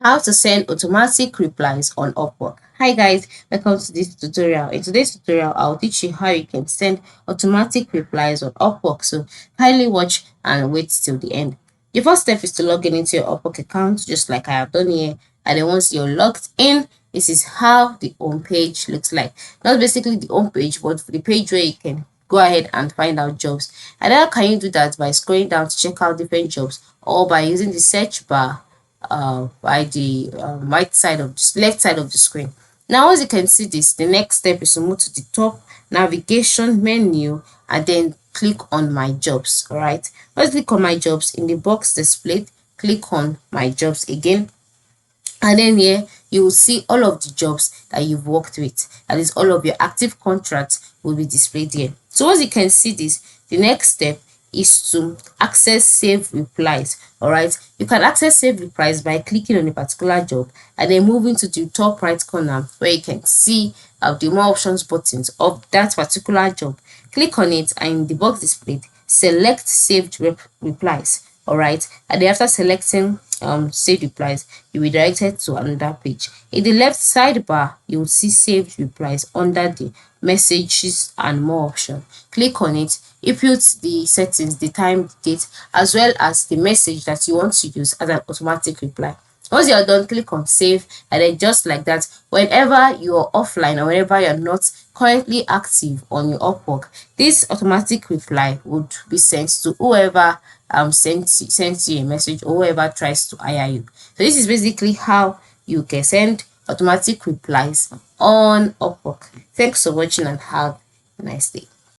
How to send automatic replies on Upwork. Hi guys, welcome to this tutorial. In today's tutorial, I'll teach you how you can send automatic replies on Upwork. So kindly watch and wait till the end. The first step is to log in into your Upwork account, just like I have done here. And then once you're logged in, this is how the home page looks like. Not basically the home page, but the page where you can go ahead and find out jobs. And how can you do that? By scrolling down to check out different jobs, or by using the search bar by the right side of the left side of the screen. Now, as you can see this, the next step is to move to the top navigation menu and then click on my jobs. All right, let's click on my jobs. In the box displayed, click on my jobs again, and then here you will see all of the jobs that you've worked with. That is, all of your active contracts will be displayed here. So as you can see this, the next step is to access save replies. All right, you can access save replies by clicking on a particular job and then moving to the top right corner where you can see the more options buttons of that particular job. Click on it, and in the box displayed, select saved replies. All right, and then after selecting saved replies, you'll be directed to another page. In the left sidebar, you will see saved replies under the messages and more option. Click on it, input the settings, the time, the date, as well as the message that you want to use as an automatic reply. Once you're done, click on save, and then just like that, whenever you're offline or whenever you're not currently active on your Upwork, this automatic reply would be sent to whoever sent you a message, or whoever tries to hire you. So this is basically how you can send automatic replies on Upwork. Thanks for watching and have a nice day.